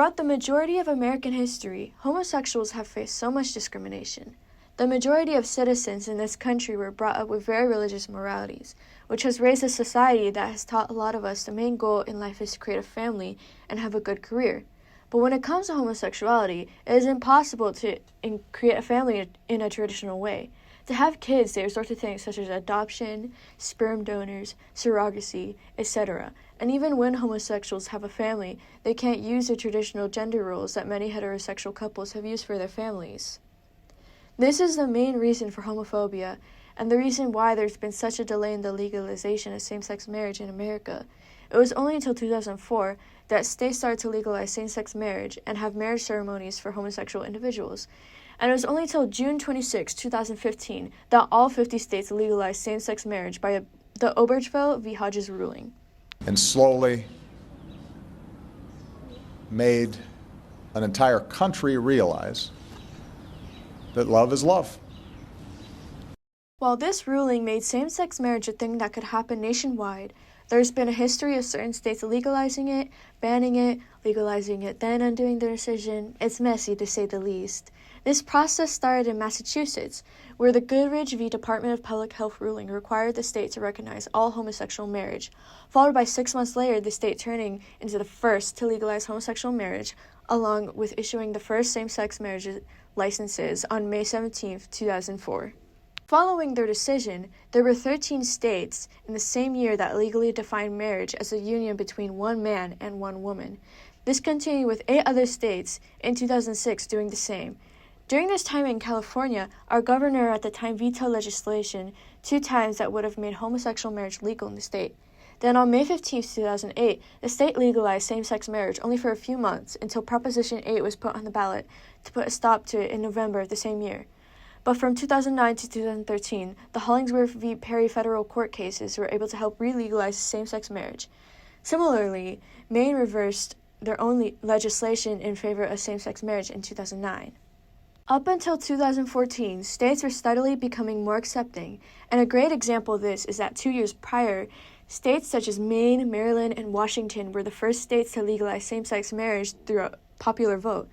Throughout the majority of American history, homosexuals have faced so much discrimination. The majority of citizens in this country were brought up with very religious moralities, which has raised a society that has taught a lot of us the main goal in life is to create a family and have a good career. But when it comes to homosexuality, it is impossible to create a family in a traditional way. To have kids, they resort to things such as adoption, sperm donors, surrogacy, etc. And even when homosexuals have a family, they can't use the traditional gender roles that many heterosexual couples have used for their families. This is the main reason for homophobia, and the reason why there's been such a delay in the legalization of same-sex marriage in America. It was only until 2004 that states started to legalize same-sex marriage and have marriage ceremonies for homosexual individuals. And it was only until June 26, 2015, that all 50 states legalized same-sex marriage by the Obergefell v. Hodges ruling. And slowly made an entire country realize that love is love. While this ruling made same-sex marriage a thing that could happen nationwide, there's been a history of certain states legalizing it, banning it, legalizing it, then undoing their decision. It's messy, to say the least. This process started in Massachusetts, where the Goodrich v. Department of Public Health ruling required the state to recognize all homosexual marriage, followed by 6 months later the state turning into the first to legalize homosexual marriage, along with issuing the first same-sex marriage licenses on May 17, 2004. Following their decision, there were 13 states in the same year that legally defined marriage as a union between one man and one woman. This continued with 8 other states in 2006 doing the same. During this time in California, our governor at the time vetoed legislation 2 times that would have made homosexual marriage legal in the state. Then on May 15, 2008, the state legalized same-sex marriage only for a few months until Proposition 8 was put on the ballot to put a stop to it in November of the same year. But from 2009 to 2013, the Hollingsworth v. Perry federal court cases were able to help re-legalize same-sex marriage. Similarly, Maine reversed their own legislation in favor of same-sex marriage in 2009. Up until 2014, states were steadily becoming more accepting, and a great example of this is that 2 years prior, states such as Maine, Maryland, and Washington were the first states to legalize same-sex marriage through a popular vote.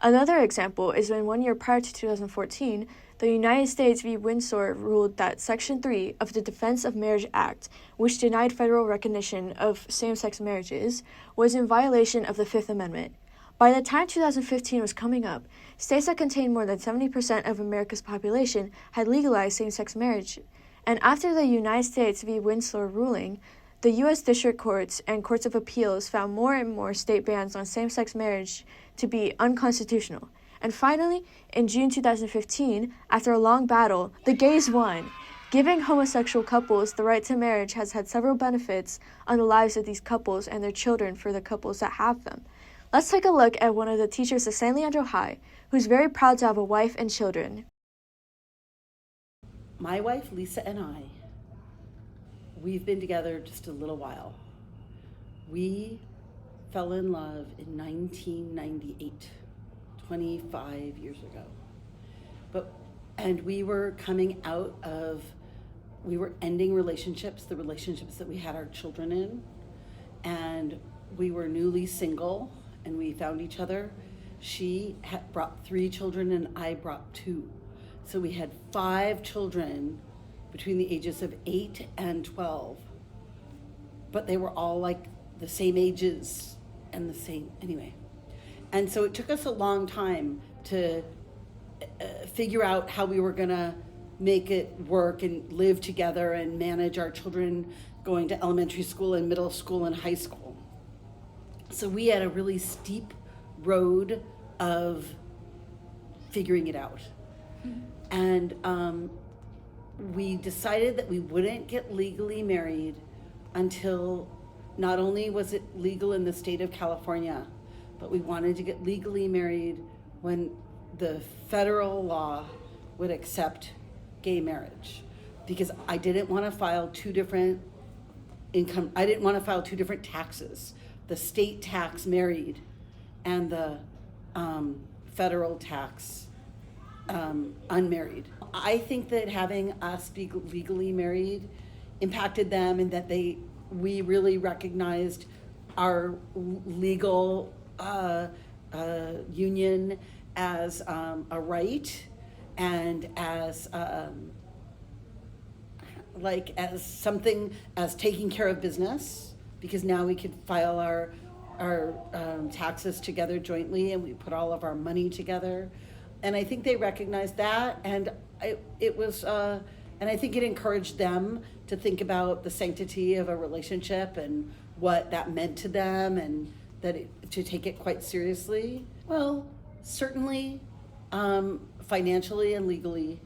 Another example is when 1 year prior to 2014, the United States v. Windsor ruled that Section 3 of the Defense of Marriage Act, which denied federal recognition of same-sex marriages, was in violation of the Fifth Amendment. By the time 2015 was coming up, states that contained more than 70% of America's population had legalized same-sex marriage. And after the United States v. Windsor ruling, the U.S. District Courts and Courts of Appeals found more and more state bans on same-sex marriage to be unconstitutional. And finally, in June 2015, after a long battle, the gays won. Giving homosexual couples the right to marriage has had several benefits on the lives of these couples and their children for the couples that have them. Let's take a look at one of the teachers of San Leandro High, who's very proud to have a wife and children. My wife, Lisa, and I, we've been together just a little while. We fell in love in 1998, 25 years ago. And we were ending relationships, the relationships that we had our children in, and we were newly single, and we found each other. She had brought 3 children, and I brought 2. So we had 5 children between the ages of 8 and 12, but they were all like the same ages and the same, anyway. And so it took us a long time to figure out how we were gonna make it work and live together and manage our children going to elementary school and middle school and high school. So we had a really steep road of figuring it out. And we decided that we wouldn't get legally married until not only was it legal in the state of California, but we wanted to get legally married when the federal law would accept gay marriage, because I didn't want to file 2 different taxes, the state tax married and the federal tax unmarried. I think that having us be legally married impacted them, and that we really recognized our legal union as a right and as as something, as taking care of business, because now we could file our taxes together jointly, and we put all of our money together. And I think they recognized that, and it was and I think it encouraged them to think about the sanctity of a relationship and what that meant to them, and to take it quite seriously. Well, certainly financially and legally,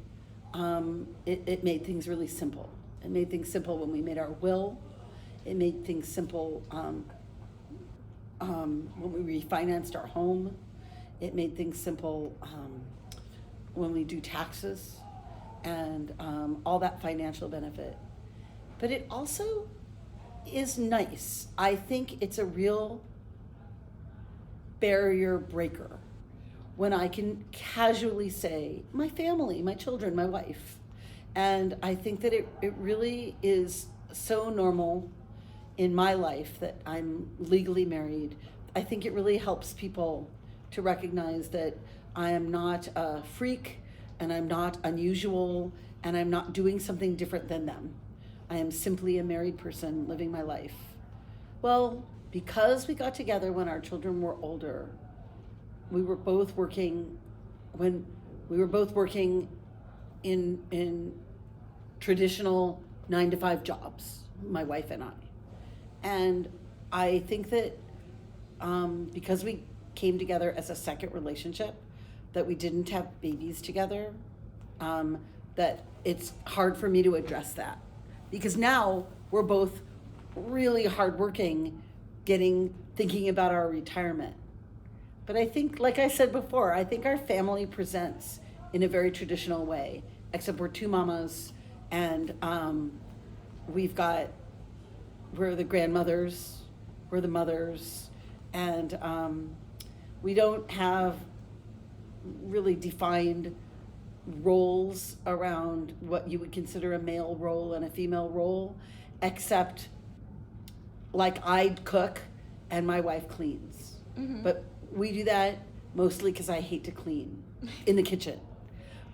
it made things really simple. It made things simple when we made our will. It made things simple when we refinanced our home. It made things simple when we do taxes and all that financial benefit. But it also is nice. I think it's a real barrier breaker when I can casually say, my family, my children, my wife. And I think that it really is so normal in my life that I'm legally married. I think it really helps people to recognize that I am not a freak, and I'm not unusual, and I'm not doing something different than them. I am simply a married person living my life. Well, because we got together when our children were older, we were both working in traditional 9-to-5 jobs, my wife and I. And I think that because we came together as a second relationship, that we didn't have babies together, that it's hard for me to address that. Because now we're both really hardworking, thinking about our retirement. But I think, like I said before, I think our family presents in a very traditional way, except we're two mamas, and we're the grandmothers, we're the mothers, and we don't have really defined roles around what you would consider a male role and a female role, except like I cook and my wife cleans. Mm-hmm. But we do that mostly because I hate to clean in the kitchen.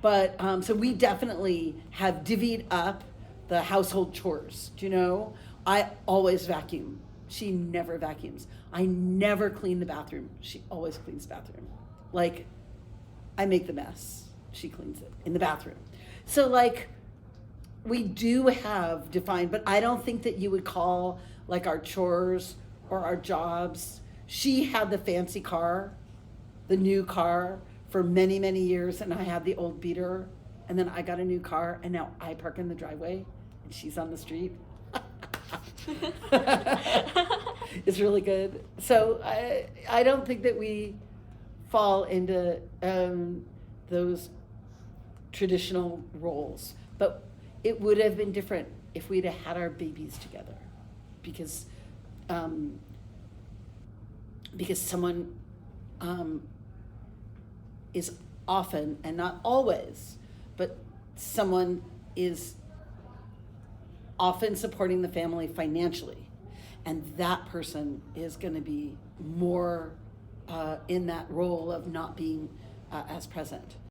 But so we definitely have divvied up the household chores. Do you know? I always vacuum. She never vacuums. I never clean the bathroom. She always cleans the bathroom. Like, I make the mess. She cleans it in the bathroom. So like, we do have defined, but I don't think that you would call like our chores or our jobs. She had the fancy car, the new car, for many, many years, and I had the old beater, and then I got a new car, and now I park in the driveway, and she's on the street. It's really good. So I don't think that we fall into those traditional roles, but it would have been different if we'd have had our babies together, because someone is often, and not always, but someone is often supporting the family financially, and that person is going to be more in that role of not being as present.